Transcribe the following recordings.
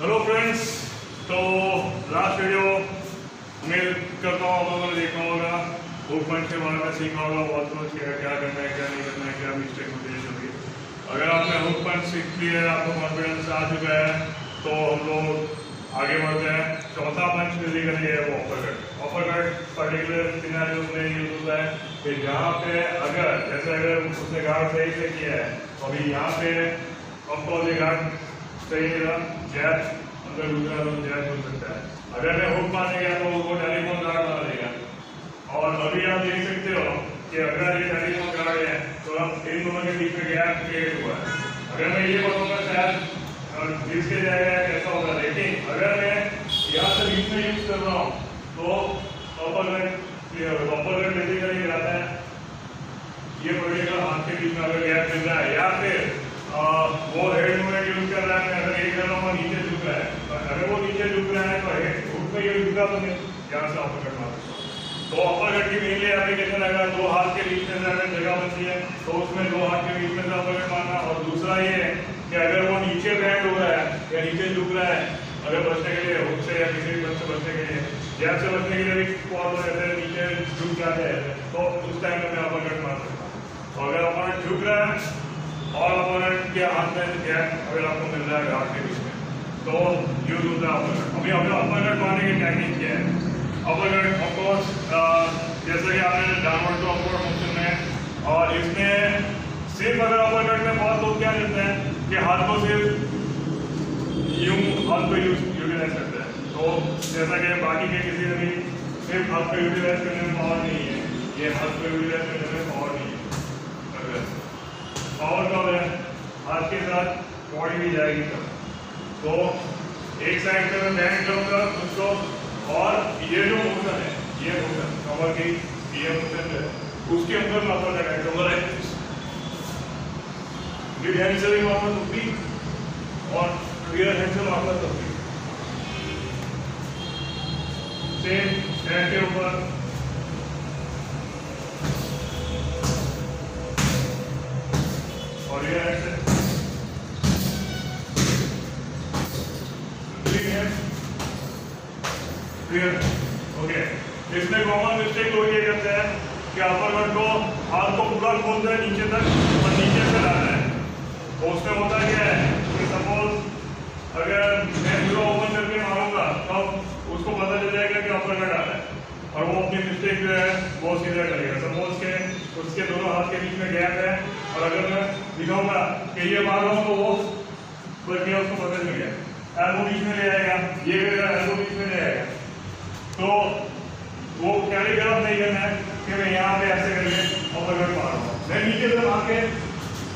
Hello friends, तो last video उम्मीद करता हूँ आप लोगों ने देखा होगा। हुक पंच के बारे में सीखा होगा, बहुत कुछ क्या करना है, क्या नहीं करना है, क्या मिस्टेक होती है सभी। अगर आपने हुक पंच सीख लिया है, आपको कॉन्फिडेंस आ चुका है, तो हम लोग आगे बढ़ते हैं। चौथा पंच बेसिकली है वो upper cut. Upper cut particular scenarios में यूज होता है कि जहाँ पे अगर उसने गार्ड सही से किया है तो अभी यहाँ पे ऑफकोर्स ये गार्ड सही मेरा जैब अंदर दूसरा जैब हो सकता है। अगर मैं हुक मारने गया तो वो टेलीफोन गार्ड बना देगा। और अभी आप देख सकते हो कि अगर ये टेलीफोन गार्ड है तो अब इन दोनों के बीच में गैप क्रिएट हुआ है। अगर मैं ये बताऊंगा शायद जिसके जाएगा कैसा होगा, लेकिन अगर मैं यहाँ से बीच में यूज कर रहा हूँ तो अपर कट बेसिकली रहता है ये पर्टिकुलर हाथ के बीच में अगर गैप मिल रहा है या फिर वो हेड मूवमेंट यूज कर रहा है। अगर एक कर रहा हूँ नीचे झुक रहा है, अगर वो नीचे झुक रहा है तो हेड हुक में ये झुका तो नहीं, यहाँ से अपर कट मार सकता हूँ। तो अपर कट की मेनली एप्लीकेशन अगर दो हाथ के बीच में अगर जगह बनती है तो उसमें दो हाथ के बीच में से अपर कट मारना। और दूसरा ये है कि अगर वो नीचे बैंड हो रहा है या नीचे झुक रहा है, अगर बचने के लिए हुक से या किसी भी से बचने के लिए, जैब से बचने के लिए भी बहुत ऐसे नीचे झुक जाते हैं तो उस टाइम में मैं अपर कट मार सकता हूँ। तो अगर अपर कट झुक रहा है और अपोनेंट के हाथ में गैप अगर आपको मिल रहा है गार्ड के बीच में तो यूज होता है अपर कट। अभी हमें अपर कट मारने की टेक्निक क्या है? अपर कट ऑफकोर्स जैसे कि आपने डाउनवर्ड टू अपवर्ड मोशन में, और इसमें सिर्फ अगर अपर कट में बहुत लोग क्या करते हैं कि हाथ को सिर्फ यूं हाथ को यूटिलाइज करते हैं। तो जैसा कि बाकी के किसी ने भी सिर्फ हाथ को यूटिलाइज करने में पावर नहीं है, ये हाथ को यूटिलाइज करने में पावर नहीं है। पावर कब है? हाथ के साथ बॉडी भी जाएगी तब। तो एक साइड पे मैं बैंड करूंगा उसको, और ये जो मोशन है, ये मोशन कमर की ये मोशन है, उसके अंदर मैं अपर कट ऐड करूंगा। मिड हैंड से भी मारना तब भी और रियर हैंड से मारना तब भी। सेम हैंड के ऊपर और ये हैंड से ओके। इसमें कॉमन मिस्टेक लोग ये करते हैं कि अपर कट को हाथ को पूरा खोलते हैं नीचे तक और नीचे से लाना है। तो उसमें होता क्या है कि सपोज अगर मैं पूरा ओपन करके मारूंगा तब उसको पता चल जाएगा कि अपर कट आ रहा है और वो अपनी मिस्टेक जो है वो सीधा करेगा। सपोज के उसके दोनों हाथ के बीच में गैप है और अगर मैं दिखाऊंगा कि ये मार रहा हूँ तो वो बच गया, उसको पता चल गया। एल्बो बीच में ले आएगा, ये एल्बो बीच में ले आएगा, तो वो कैरी गलत नहीं करना है कि मैं यहाँ पे ऐसे करके अपर कट मार रहा हूँ। मैं नीचे से मार के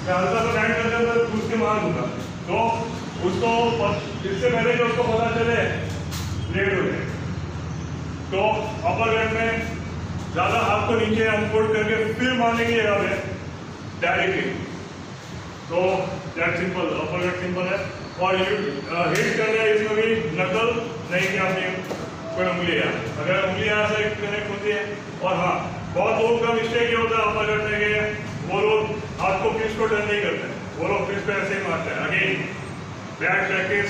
हल्का सा बैंड करके अंदर घुस के मार दूंगा तो उसको इससे पहले कि उसको पता चले लेट हो जाए। तो अपर कट में ज्यादा हाथ को नीचे अनफोल्ड करके फिर मारने की जगह पे डायरेक्टली, तो that simple upper cut simple है। और हिट करना है इसमें भी नकल नहीं कि आपने कोई उंगलियां, अगर उंगलियां से कनेक्ट होती है। और हाँ, बहुत लोगों का मिस्टेक ये होता है अपर करने के, वो लोग हाथ को फिस्ट को टर्न नहीं करते, वो लोग फिस्ट पे ऐसे ही मारते हैं। अगेन बैड प्रैक्टिस,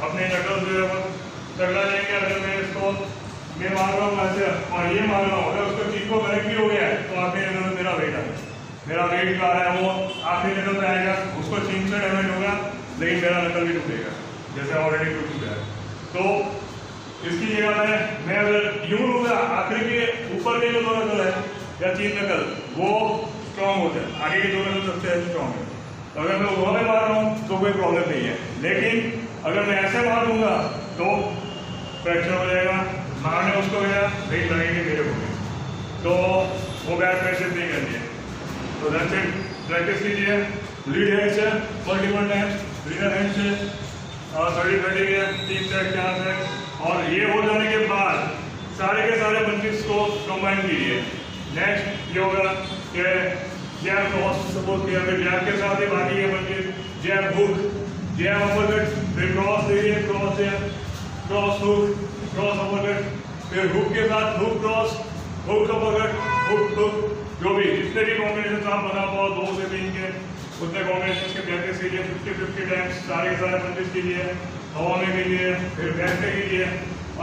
अपने नकल जो है तगड़ा लेंगे। अगर मैं इसको मैं मार रहा हूँ ऐसे और ये मार रहा हूँ, अगर उसको चीज को कनेक्ट भी हो गया है तो आखिरी नकल में मेरा वेट आ गया, मेरा वेट जो आ रहा है वो आखिरी नकल में आएगा, उसको चीन से डैमेज होगा लेकिन मेरा नकल भी टूटेगा जैसे ऑलरेडी टूट चुका है। तो इसकी जगह मैं अगर यूं लूंगा, आखिरी के ऊपर के जो दो नकल है या तीन नकल वो स्ट्रॉन्ग होते हैं, आगे के दो नकल सबसे स्ट्रॉन्ग है। तो अगर मैं उन्होंने मार रहा हूँ तो कोई प्रॉब्लम नहीं है, लेकिन अगर मैं ऐसे मार दूंगा तो फ्रैक्चर हो जाएगा। मारने उसको गया नहीं लगेंगे मेरे को भी, तो वो बैड प्रैक्टिस नहीं करनी है। तो दैट्स इट, प्रैक्टिस कीजिए लीड हैंड से मल्टीपल टाइम्स, रियर हैंड से 30-30 के 3 सेट 4 सेट, और ये हो जाने के बाद सारे के सारे पंचेस को कंबाइन कीजिए। नेक्स्ट ये होगा कि जैब क्रॉस सपोज किया, फिर जैब के साथ ही बाकी के पंचेस, जैब हुक, जैब अपरकट, फिर क्रॉस दीजिए, cross jab, cross hook, cross uppercut, फिर हुक के साथ hook cross, hook uppercut, hook hook, जो भी जितने भी कॉम्बिनेशन आप बना पाओ 2 से 3 के उतने कॉम्बिनेशन के प्रैक्टिस कीजिए, 50-50 टाइम्स सारे के सारे पंचेस कीजिए, हवा में कीजिए, फिर बैक पे कीजिए।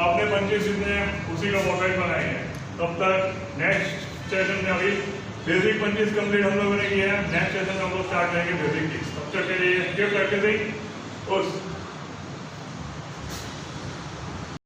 आपने पंचेस जितने उसी का वर्कआउट बनाइए। तब तक नेक्स्ट सेशन में अभी बेसिक पंचेस कंप्लीट हम लोगों ने किया है, नेक्स्ट सेशन में हम लोग स्टार्ट करेंगे बेसिक किक्स। तब तक के लिए कीप प्रैक्टिसिंग।